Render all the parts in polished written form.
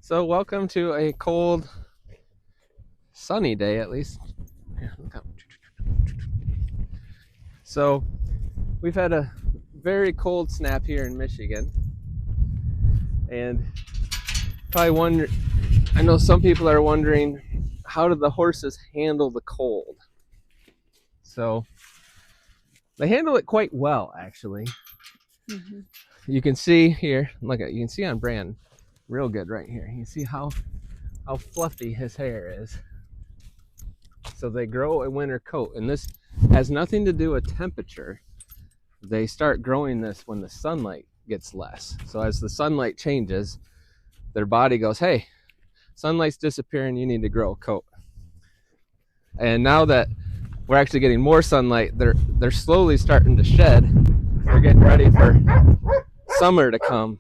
So welcome to a cold, sunny day at least. So we've had a very cold snap here in Michigan, and I know some people are wondering, how do the horses handle the cold? So they handle it quite well, actually. Mm-hmm. You can see here, you can see on Bran real good right here. You can see how fluffy his hair is. So they grow a winter coat, and this has nothing to do with temperature. They start growing this when the sunlight gets less. So as the sunlight changes, their body goes, hey, sunlight's disappearing, you need to grow a coat. And now that we're actually getting more sunlight, they're slowly starting to shed. They're getting ready for summer to come.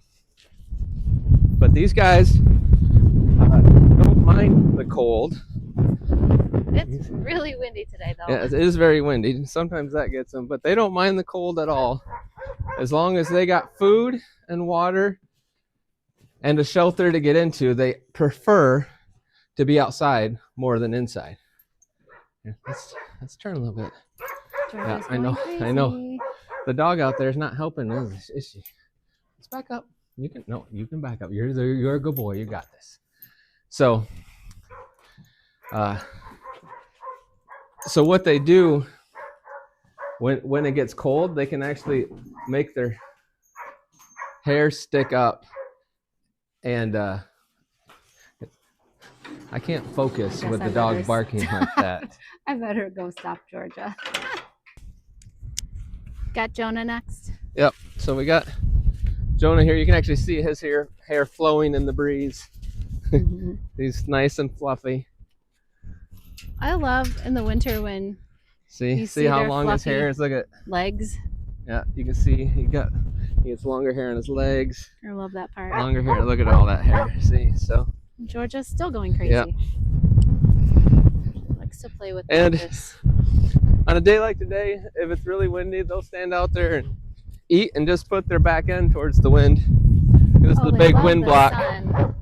But these guys don't mind the cold. It's really windy today, though. Yeah, it is very windy. Sometimes that gets them, but they don't mind the cold at all. As long as they got food and water and a shelter to get into, they prefer to be outside more than inside. Yeah, let's turn a little bit. Yeah, I know. The dog out there is not helping, is she? Let's back up. You can back up. You're a good boy. You got this. So what they do when it gets cold, they can actually make their hair stick up, and I can't focus with the dog barking like that. I better go stop Georgia. Got Jonah next. Yep. So we got Jonah here. You can actually see his hair flowing in the breeze. Mm-hmm. He's nice and fluffy. I love in the winter when see how long his hair is. Look at legs. Yeah, you can see he has longer hair on his legs. I love that part. Longer hair. Look at all that hair. See, so Georgia's still going crazy. Yeah. Likes to play with this. On a day like today, if it's really windy, they'll stand out there and eat and just put their back end towards the wind. This is the big wind block. Sun.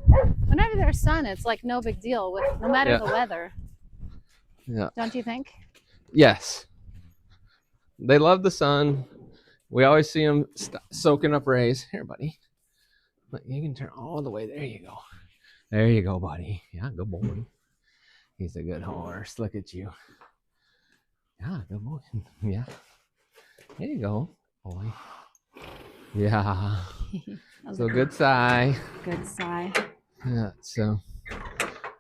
Whenever there's sun, it's like no big deal, no matter the weather. Yeah. Don't you think? Yes. They love the sun. We always see them soaking up rays. Here, buddy. Look, you can turn all the way. There you go. There you go, buddy. Yeah, good boy. He's a good horse. Look at you. Yeah, good boy. Yeah. There you go, boy. Yeah. So good sigh. Good sigh. Yeah, so.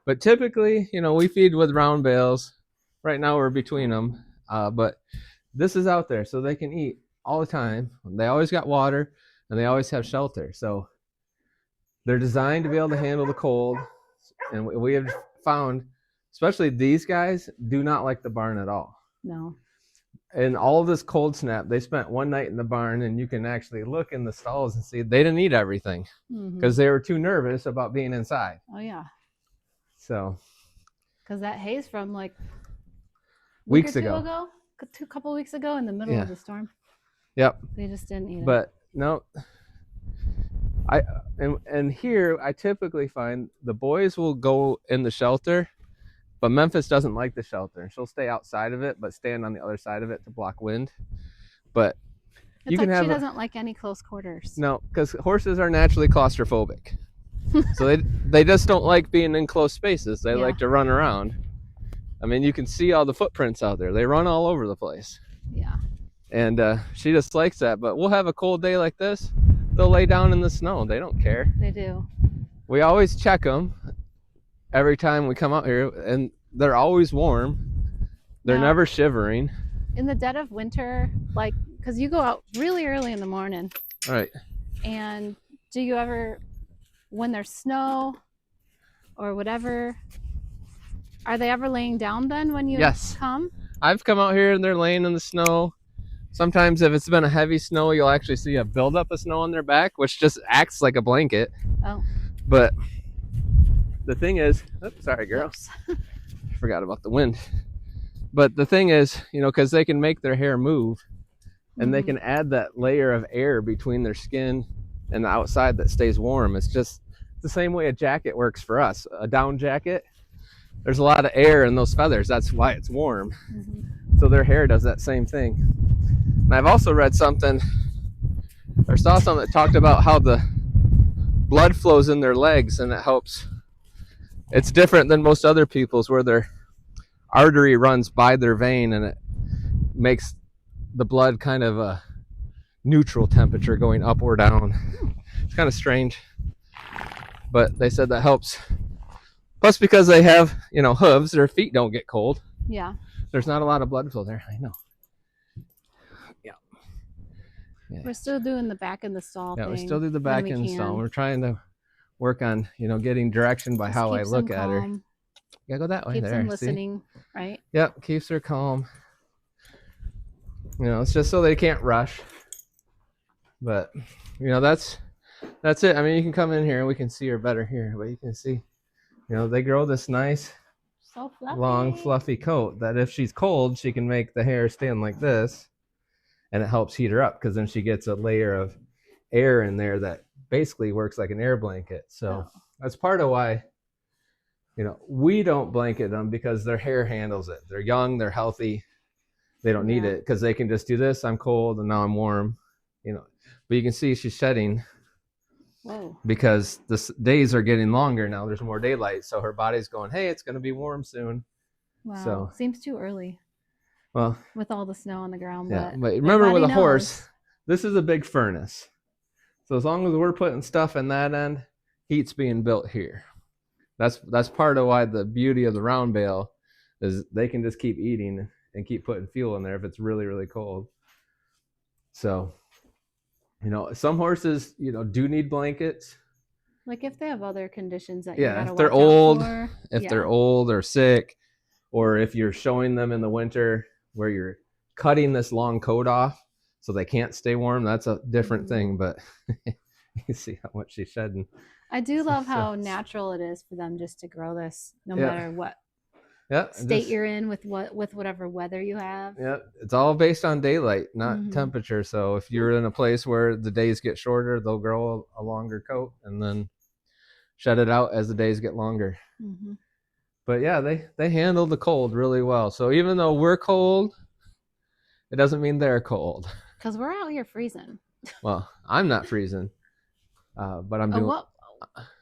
But typically, we feed with round bales. Right now we're between them. But this is out there, so they can eat all the time. They always got water, and they always have shelter. So they're designed to be able to handle the cold. And we have found, especially these guys, do not like the barn at all. No. And all of this cold snap, they spent one night in the barn, and you can actually look in the stalls and see they didn't eat everything because they were too nervous about being inside. Oh, yeah. So. Because that hay's from like weeks ago. A couple weeks ago in the middle of the storm. Yep. They just didn't eat it. But no. And here I typically find the boys will go in the shelter, but Memphis doesn't like the shelter. She'll stay outside of it, but stand on the other side of it to block wind. But she doesn't like any close quarters. No, because horses are naturally claustrophobic. So they just don't like being in close spaces. They like to run around. I mean, you can see all the footprints out there. They run all over the place. Yeah. And she just likes that. But we'll have a cold day like this. They'll lay down in the snow. They don't care. They do. We always check them every time we come out here, and they're always warm. They're never shivering. In the dead of winter, because you go out really early in the morning. Right. And do you ever, when there's snow or whatever, are they ever laying down then when you come? I've come out here and they're laying in the snow. Sometimes if it's been a heavy snow, you'll actually see a buildup of snow on their back, which just acts like a blanket. Oh. But the thing is, sorry, girls. Forgot about the wind. But the thing is, because they can make their hair move, and they can add that layer of air between their skin and the outside that stays warm. It's just It's the same way a jacket works for us. A down jacket, there's a lot of air in those feathers. That's why it's warm. So their hair does that same thing. And I've also read something or saw something that talked about how the blood flows in their legs, and it helps. It's different than most other people's, where their artery runs by their vein, and it makes the blood kind of a neutral temperature going up or down. It's kind of strange, but they said that helps. Plus, because they have, hooves, their feet don't get cold. Yeah. There's not a lot of blood flow there. I know. Yeah. We're still doing the back in the stall thing. Yeah, we still do the back in the stall. We're trying to work on, getting direction by how I look at her. Yeah, go that way. Keeps there. them listening, right? Yep, keeps her calm. It's just so they can't rush. But, that's it. I mean, you can come in here and we can see her better here, but you can see, they grow this nice, so fluffy, long, fluffy coat that if she's cold, she can make the hair stand like this, and it helps heat her up because then she gets a layer of air in there that basically works like an air blanket. So that's part of why, we don't blanket them, because their hair handles it. They're young, they're healthy, they don't need it, because they can just do this. I'm cold and now I'm warm, but you can see she's shedding. Whoa. Because the days are getting longer now. There's more daylight, so her body's going, hey, it's going to be warm soon. Wow. So seems too early. Well, with all the snow on the ground. Yeah, but remember, with a horse, this is a big furnace. So as long as we're putting stuff in that end, heat's being built here. That's part of why the beauty of the round bale is they can just keep eating and keep putting fuel in there if it's really, really cold. So, some horses, do need blankets. Like if they have other conditions that if they're old, they're old or sick, or if you're showing them in the winter where you're cutting this long coat off so they can't stay warm, that's a different thing. But you see how much she's shedding. I do love how natural it is for them just to grow this, no matter what state you're in, with whatever weather you have. Yeah, it's all based on daylight, not temperature. So if you're in a place where the days get shorter, they'll grow a longer coat and then shed it out as the days get longer. But yeah, they handle the cold really well. So even though we're cold, it doesn't mean they're cold. Because we're out here freezing. Well, I'm not freezing, but I'm doing.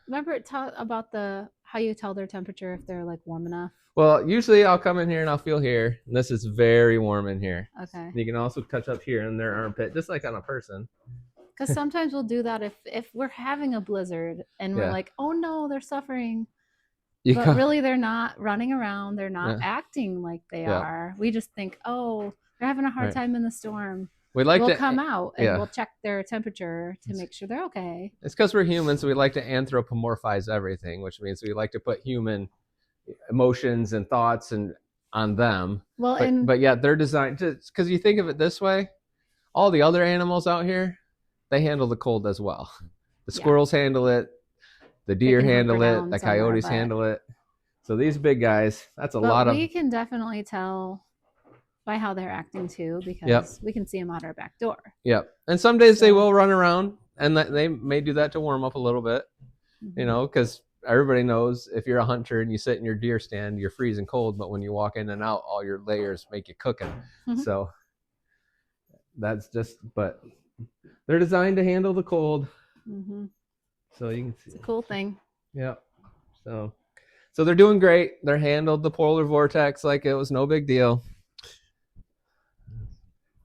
Remember about how you tell their temperature if they're like warm enough? Well, usually I'll come in here and I'll feel here. And this is very warm in here. Okay. You can also touch up here in their armpit, just like on a person. Because sometimes we'll do that if we're having a blizzard and we're like, oh no, they're suffering. But really, they're not running around. They're not acting like they are. We just think, oh, they're having a hard time in the storm. We'll come out and we'll check their temperature to make sure they're okay. It's because we're humans, so we like to anthropomorphize everything, which means we like to put human emotions and thoughts on them. Well, but yeah, they're designed to, because you think of it this way, all the other animals out here, they handle the cold as well. The squirrels handle it, the deer handle it, the coyotes handle it. So these big guys, that's a lot of. We can definitely tell by how they're acting too, because we can see them out our back door. Yep. And some days they will run around, and they may do that to warm up a little bit, because everybody knows if you're a hunter and you sit in your deer stand, you're freezing cold, but when you walk in and out, all your layers make you cooking. So that's but they're designed to handle the cold. So you can see. It's a cool thing. Yeah. So they're doing great. They're handled the polar vortex like it was no big deal.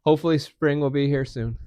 Hopefully spring will be here soon.